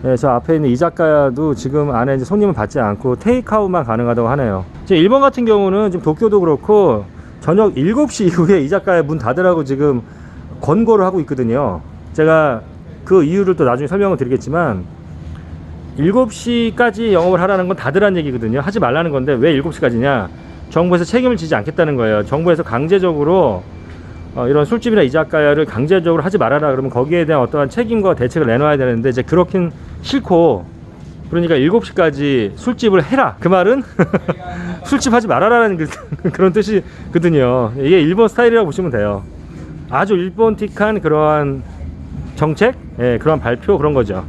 예, 저 앞에 있는 이자카야도 지금 안에 이제 손님을 받지 않고 테이크아웃만 가능하다고 하네요. 이제 일본 같은 경우는 지금 도쿄도 그렇고 저녁 7시 이후에 이자카야 문 닫으라고 지금 권고를 하고 있거든요. 제가 그 이유를 또 나중에 설명을 드리겠지만 7시까지 영업을 하라는 건 닫으라는 얘기거든요. 하지 말라는 건데 왜 7시까지냐? 정부에서 책임을 지지 않겠다는 거예요. 정부에서 강제적으로 이런 술집이나 이자카야를 강제적으로 하지 말아라 그러면 거기에 대한 어떠한 책임과 대책을 내놔야 되는데 이제 그렇긴 싫고, 그러니까 7시까지 술집을 해라, 그 말은 술집 하지 말아라는 그런 뜻이거든요. 이게 일본 스타일이라고 보시면 돼요. 아주 일본틱한 그러한 정책, 예, 그런 발표, 그런 거죠.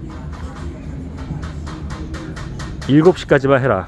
7시까지만 해라.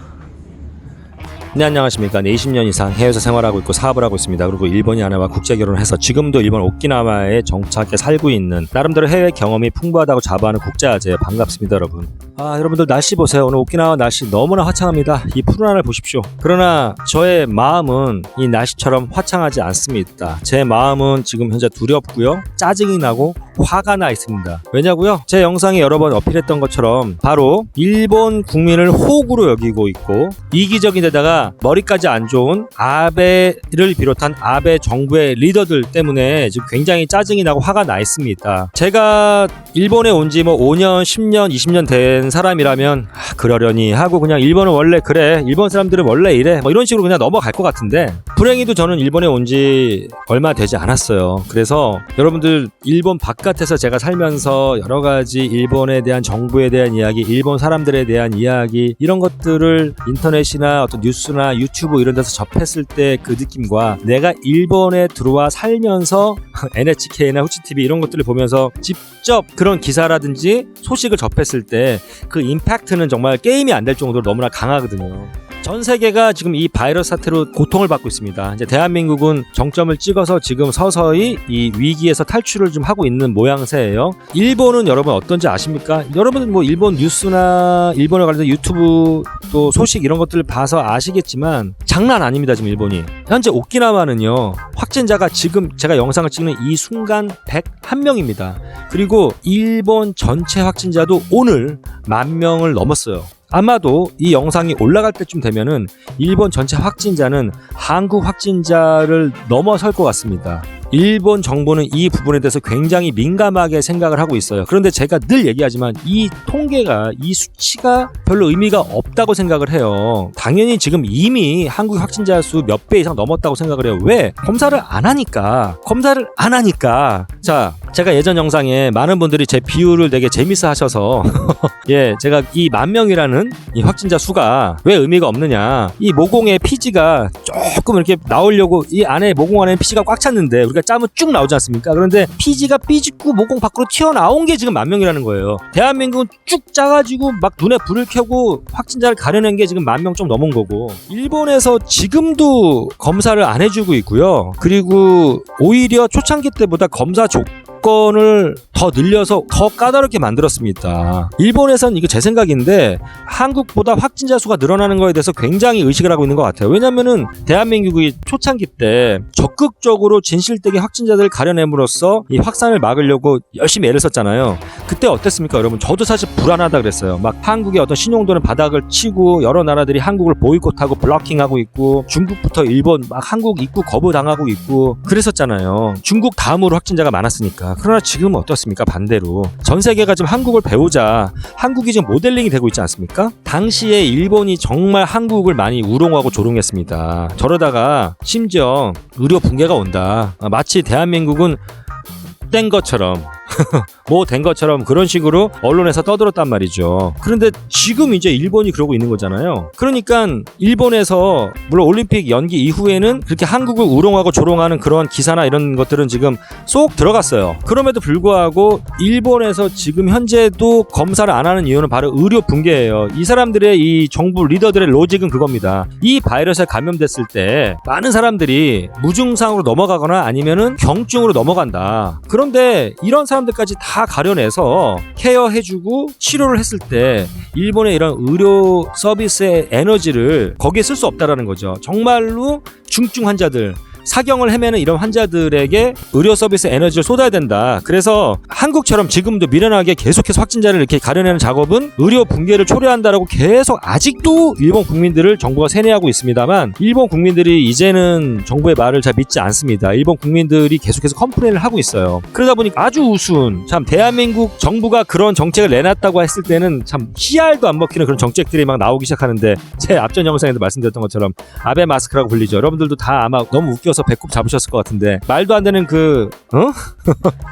네, 안녕하십니까. 20년 이상 해외에서 생활하고 있고 사업을 하고 있습니다. 그리고 일본인 아내와 국제 결혼해서 지금도 일본 오키나와에 정착해 살고 있는, 나름대로 해외 경험이 풍부하다고 자부하는 국제아재, 반갑습니다 여러분. 여러분들 날씨 보세요. 오늘 오키나와 날씨 너무나 화창합니다. 이 푸른 하늘 보십시오. 그러나 저의 마음은 이 날씨처럼 화창하지 않습니다. 제 마음은 지금 현재 두렵고요, 짜증이 나고 화가 나 있습니다. 왜냐고요? 제 영상에 여러 번 어필했던 것처럼 바로 일본 국민을 호구로 여기고 있고 이기적인데다가 머리까지 안 좋은 아베를 비롯한 아베 정부의 리더들 때문에 지금 굉장히 짜증이 나고 화가 나 있습니다. 제가 일본에 온 지 뭐 5년, 10년, 20년 된 사람이라면 그러려니 하고 그냥 일본은 원래 그래, 일본 사람들은 원래 이래, 뭐 이런 식으로 그냥 넘어갈 것 같은데, 불행히도 저는 일본에 온 지 얼마 되지 않았어요. 그래서 여러분들 일본 바깥에서 제가 살면서 여러 가지 일본에 대한, 정부에 대한 이야기, 일본 사람들에 대한 이야기, 이런 것들을 인터넷이나 어떤 뉴스나 유튜브 이런 데서 접했을 때 그 느낌과 내가 일본에 들어와 살면서 NHK나 후치TV 이런 것들을 보면서 직접 그런 기사라든지 소식을 접했을 때 그 임팩트는 정말 게임이 안 될 정도로 너무나 강하거든요. 전 세계가 지금 이 바이러스 사태로 고통을 받고 있습니다. 이제 대한민국은 정점을 찍어서 지금 서서히 이 위기에서 탈출을 좀 하고 있는 모양새예요. 일본은 여러분 어떤지 아십니까? 여러분은 뭐 일본 뉴스나 일본에 관련된 유튜브 또 소식 이런 것들을 봐서 아시겠지만 장난 아닙니다. 지금 일본이. 현재 오키나와는요, 확진자가 지금 제가 영상을 찍는 이 순간 101명입니다. 그리고 일본 전체 확진자도 오늘 10,000명을 넘었어요. 아마도 이 영상이 올라갈 때쯤 되면은 일본 전체 확진자는 한국 확진자를 넘어설 것 같습니다. 일본 정부는 이 부분에 대해서 굉장히 민감하게 생각을 하고 있어요. 그런데 제가 늘 얘기하지만 이 통계가, 이 수치가 별로 의미가 없다고 생각을 해요. 당연히 지금 이미 한국 확진자 수 몇 배 이상 넘었다고 생각을 해요. 왜? 검사를 안 하니까. 자, 제가 예전 영상에 많은 분들이 제 비율을 되게 재밌어 하셔서 예, 제가 이 10,000명이라는 이 확진자 수가 왜 의미가 없느냐, 이 모공의 피지가 조금 이렇게 나오려고 이 안에, 모공 안에 피지가 꽉 찼는데 우리가 짜면 쭉 나오지 않습니까? 그런데 피지가 삐짓고 모공 밖으로 튀어나온 게 지금 10,000명이라는 거예요. 대한민국은 쭉 짜가지고 막 눈에 불을 켜고 확진자를 가려낸 게 지금 10,000명 좀 넘은 거고, 일본에서 지금도 검사를 안 해주고 있고요. 그리고 오히려 초창기 때보다 검사 조건을 더 늘려서 더 까다롭게 만들었습니다. 일본에선 이거 제 생각인데 한국보다 확진자 수가 늘어나는 거에 대해서 굉장히 의식을 하고 있는 것 같아요. 왜냐면은 대한민국이 초창기 때 적극적으로 진실되게 확진자들을 가려냄으로써 이 확산을 막으려고 열심히 애를 썼잖아요. 그때 어땠습니까 여러분? 저도 사실 불안하다 그랬어요. 막 한국의 어떤 신용도는 바닥을 치고 여러 나라들이 한국을 보이콧하고 블로킹하고 있고, 중국부터 일본 막 한국 입국 거부당하고 있고 그랬었잖아요. 중국 다음으로 확진자가 많았으니까. 그러나 지금은 어떻습니까? 반대로 전 세계가 지금 한국을 배우자, 한국이 지금 모델링이 되고 있지 않습니까? 당시에 일본이 정말 한국을 많이 우롱하고 조롱했습니다. 저러다가 심지어 의료 붕괴가 온다, 마치 대한민국은 된 것처럼 뭐 된 것처럼 그런 식으로 언론에서 떠들었단 말이죠. 그런데 지금 이제 일본이 그러고 있는 거잖아요. 그러니까 일본에서 물론 올림픽 연기 이후에는 그렇게 한국을 우롱하고 조롱하는 그런 기사나 이런 것들은 지금 쏙 들어갔어요. 그럼에도 불구하고 일본에서 지금 현재도 검사를 안 하는 이유는 바로 의료 붕괴예요. 이 사람들의, 이 정부 리더들의 로직은 그겁니다. 이 바이러스에 감염됐을 때 많은 사람들이 무증상으로 넘어가거나 아니면은 경증으로 넘어간다. 그런데 이런 사람들까지 다 가려내서 케어해주고 치료를 했을 때 일본의 이런 의료 서비스의 에너지를 거기에 쓸 수 없다라는 거죠. 정말로 중증 환자들, 사경을 헤매는 이런 환자들에게 의료 서비스 에너지를 쏟아야 된다. 그래서 한국처럼 지금도 미련하게 계속해서 확진자를 이렇게 가려내는 작업은 의료 붕괴를 초래한다라고 계속 아직도 일본 국민들을 정부가 세뇌하고 있습니다만, 일본 국민들이 이제는 정부의 말을 잘 믿지 않습니다. 일본 국민들이 계속해서 컴플레인을 하고 있어요. 그러다 보니까 아주 우스운, 참 대한민국 정부가 그런 정책을 내놨다고 했을 때는 참 씨알도 안 먹히는 그런 정책들이 막 나오기 시작하는데, 제 앞전 영상에도 말씀드렸던 것처럼 아베 마스크라고 불리죠. 여러분들도 다 아마 너무 웃겨서 배꼽 잡으셨을 것 같은데, 말도 안 되는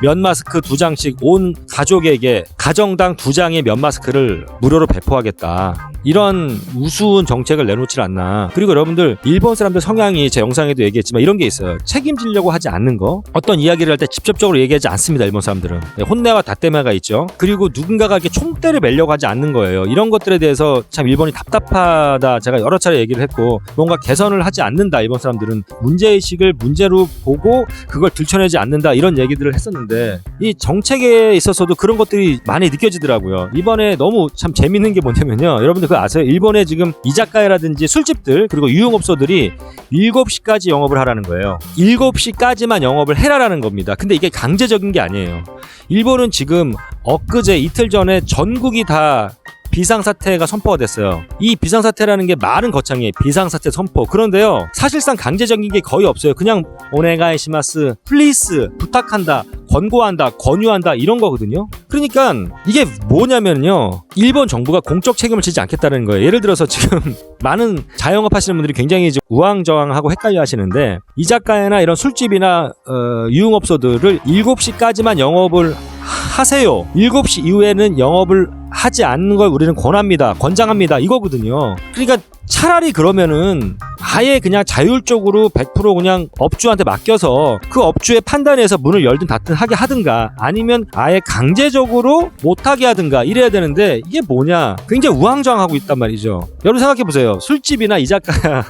면 마스크 2장씩 온 가족에게 가정당 2장의 면 마스크를 무료로 배포하겠다, 이런 우스운 정책을 내놓질 않나. 그리고 여러분들, 일본 사람들 성향이 제 영상에도 얘기했지만 이런 게 있어요. 책임지려고 하지 않는 거, 어떤 이야기를 할 때 직접적으로 얘기하지 않습니다. 일본 사람들은 혼내와 닷대매가 있죠. 그리고 누군가가 이렇게 총대를 매려고 하지 않는 거예요. 이런 것들에 대해서 참 일본이 답답하다 제가 여러 차례 얘기를 했고, 뭔가 개선을 하지 않는다, 일본 사람들은 문제의식을 문제로 보고 그걸 들춰내지 않는다, 이런 얘기들을 했었는데, 이 정책에 있어서도 그런 것들이 많이 느껴지더라고요. 이번에 너무 참 재밌는 게 뭐냐면요, 여러분들 그거 아세요? 일본에 지금 이자카야라든지 술집들 그리고 유흥업소들이 7시까지 영업을 하라는 거예요. 7시까지만 영업을 해라라는 겁니다. 근데 이게 강제적인 게 아니에요. 일본은 지금 엊그제 이틀 전에 전국이 다 비상사태가 선포가 됐어요. 이 비상사태라는 게 말은 거창해, 비상사태 선포. 그런데요, 사실상 강제적인 게 거의 없어요. 그냥 오네가이시마스, 플리스, 부탁한다, 권고한다, 권유한다, 이런 거거든요. 그러니까 이게 뭐냐면요, 일본 정부가 공적 책임을 지지 않겠다는 거예요. 예를 들어서 지금 많은 자영업 하시는 분들이 굉장히 우왕좌왕하고 헷갈려 하시는데, 이자카야나 이런 술집이나 유흥업소들을 7시까지만 영업을 하세요. 7시 이후에는 영업을 하지 않는 걸 우리는 권합니다, 권장합니다, 이거거든요. 그러니까 차라리 그러면은 아예 그냥 자율적으로 100% 그냥 업주한테 맡겨서 그 업주의 판단에서 문을 열든 닫든 하게 하든가, 아니면 아예 강제적으로 못하게 하든가, 이래야 되는데 이게 뭐냐, 굉장히 우왕좌왕하고 있단 말이죠. 여러분 생각해보세요. 술집이나 이자카야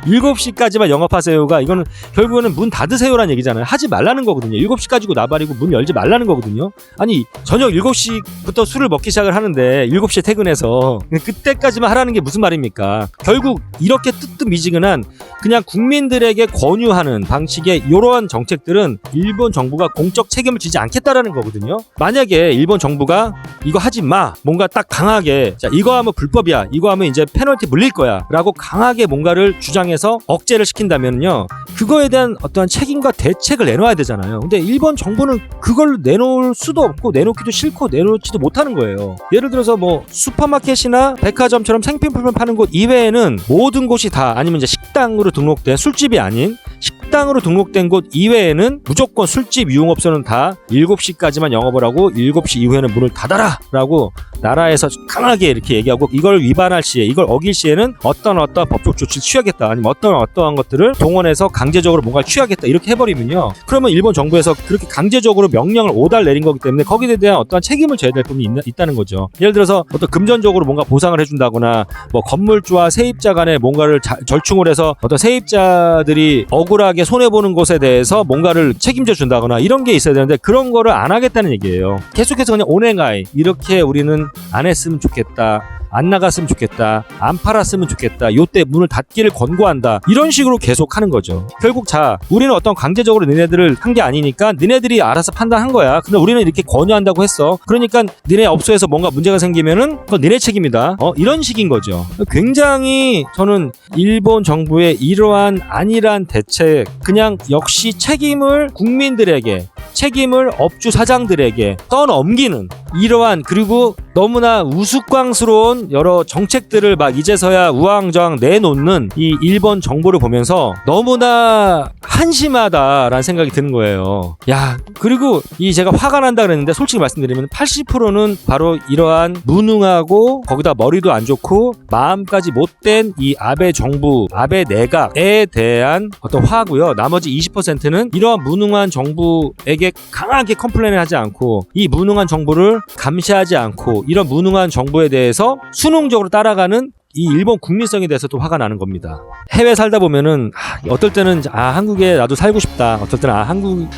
7시까지만 영업하세요가, 이거는 결국에는 문 닫으세요라는 얘기잖아요. 하지 말라는 거거든요. 7시까지고 나발이고 문 열지 말라는 거거든요. 아니, 저녁 7시부터 술을 먹기 시작을 하는데 7시에 퇴근해서 그때까지만 하라는 게 무슨 말입니까? 결국 이렇게 뜨뜻미지근한 그냥 국민들에게 권유하는 방식의 이러한 정책들은 일본 정부가 공적 책임을 지지 않겠다라는 거거든요. 만약에 일본 정부가 이거 하지 마, 뭔가 딱 강하게, 자 이거 하면 불법이야, 이거 하면 이제 페널티 물릴 거야 라고 강하게 뭔가를 주장해서 억제를 시킨다면요, 그거에 대한 어떠한 책임과 대책을 내놔야 되잖아요. 근데 일본 정부는 그걸 내놓을 수도 없고 내놓기도 싫고 내놓지도 못하는 거예요. 예를 들어서 뭐 슈퍼마켓이나 백화점처럼 생필품을 파는 곳 이외에는 모든 곳이 다, 아니면 이제 식당으로 등록된, 술집이 아닌 식당으로 등록된 곳 이외에는 무조건 술집, 유흥업소는 다 7시까지만 영업을 하고 7시 이후에는 문을 닫아라 라고 나라에서 강하게 이렇게 얘기하고, 이걸 위반할 시에, 이걸 어길 시에는 어떤 법적 조치를 취하겠다, 아니면 어떠한 것들을 동원해서 강제적으로 뭔가를 취하겠다, 이렇게 해버리면요, 그러면 일본 정부에서 그렇게 강제적으로 명령을 오달 내린 거기 때문에 거기에 대한 어떠한 책임을 져야 될 부분이 있다는 거죠. 예를 들어서 어떤 금전적으로 뭔가 보상을 해준다거나, 뭐 건물주와 세입자 간에 뭔가를 절충을 해서 어떤 세입자들이 억울하게 손해보는 것에 대해서 뭔가를 책임져 준다거나, 이런 게 있어야 되는데 그런 거를 안 하겠다는 얘기예요. 계속해서 그냥 오네가이, 이렇게 우리는 안 했으면 좋겠다, 안 나갔으면 좋겠다, 안 팔았으면 좋겠다, 요때 문을 닫기를 권고한다, 이런 식으로 계속 하는 거죠. 결국 자, 우리는 어떤 강제적으로 니네들을 한 게 아니니까 니네들이 알아서 판단한 거야. 근데 우리는 이렇게 권유한다고 했어. 그러니까 니네 업소에서 뭔가 문제가 생기면은 그건 니네 책임이다, 이런 식인 거죠. 굉장히 저는 일본 정부의 이러한 안일한 대책, 그냥 역시 책임을 국민들에게, 책임을 업주 사장들에게 떠넘기는 이러한, 그리고 너무나 우스꽝스러운 여러 정책들을 막 이제서야 우왕좌왕 내놓는 이 일본 정부를 보면서 너무나 한심하다라는 생각이 드는 거예요. 야, 그리고 이 제가 화가 난다 그랬는데 솔직히 말씀드리면 80%는 바로 이러한 무능하고 거기다 머리도 안 좋고 마음까지 못된 이 아베 정부, 아베 내각에 대한 어떤 화고요. 나머지 20%는 이러한 무능한 정부에게 강하게 컴플레인을 하지 않고, 이 무능한 정부를 감시하지 않고, 이런 무능한 정부에 대해서 수능적으로 따라가는 이 일본 국민성에 대해서도 화가 나는 겁니다. 해외 살다 보면은 어떨 때는 한국에 나도 살고 싶다. 어떨 때는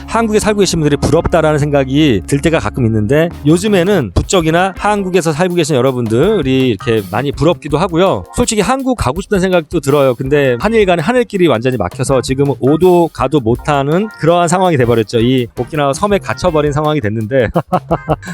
한국에 살고 계신 분들이 부럽다라는 생각이 들 때가 가끔 있는데 요즘에는 부쩍이나 한국에서 살고 계신 여러분들이 이렇게 많이 부럽기도 하고요. 솔직히 한국 가고 싶다는 생각도 들어요. 근데 한일 간의 하늘길이 완전히 막혀서 지금은 오도 가도 못하는 그러한 상황이 돼버렸죠. 이 오키나와 섬에 갇혀버린 상황이 됐는데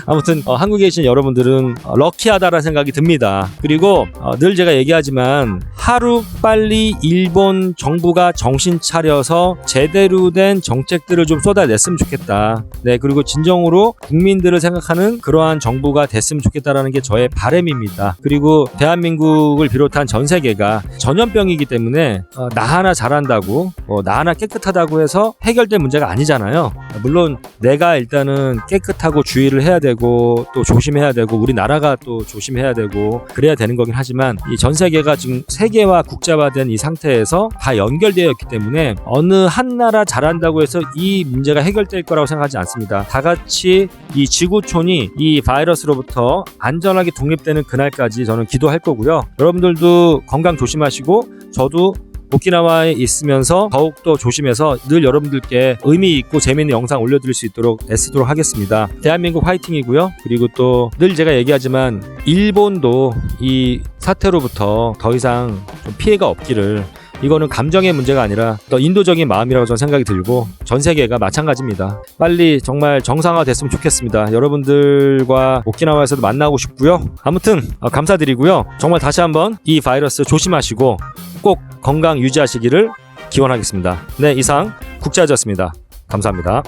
아무튼 한국에 계신 여러분들은 럭키하다라는 생각이 듭니다. 그리고 늘 제가 얘기하지만 하루 빨리 일본 정부가 정신 차려서 제대로 된 정책들을 좀 쏟아냈으면 좋겠다. 네, 그리고 진정으로 국민들을 생각하는 그러한 정부가 됐으면 좋겠다라는 게 저의 바람입니다. 그리고 대한민국을 비롯한 전 세계가 전염병이기 때문에 나 하나 잘한다고 나 하나 깨끗하다고 해서 해결된 문제가 아니잖아요. 물론 내가 일단은 깨끗하고 주의를 해야 되고 또 조심해야 되고 우리나라가 또 조심해야 되고 그래야 되는 거긴 하지만 이 전 세계가 지금 세계화 국제화된 이 상태에서 다 연결되어 있기 때문에 어느 한 나라 잘한다고 해서 이 문제가 해결될 거라고 생각하지 않습니다. 다 같이 이 지구촌이 이 바이러스로부터 안전하게 독립되는 그날까지 저는 기도할 거고요. 여러분들도 건강 조심하시고 저도 오키나와에 있으면서 더욱더 조심해서 늘 여러분들께 의미 있고 재미있는 영상 올려드릴 수 있도록 애쓰도록 하겠습니다. 대한민국 화이팅이고요. 그리고 또 늘 제가 얘기하지만 일본도 이 사태로부터 더 이상 좀 피해가 없기를 이거는 감정의 문제가 아니라 더 인도적인 마음이라고 저는 생각이 들고 전 세계가 마찬가지입니다. 빨리 정말 정상화 됐으면 좋겠습니다. 여러분들과 오키나와에서도 만나고 싶고요. 아무튼 감사드리고요. 정말 다시 한번 이 바이러스 조심하시고 꼭 건강 유지하시기를 기원하겠습니다. 네, 이상 국자였습니다. 감사합니다.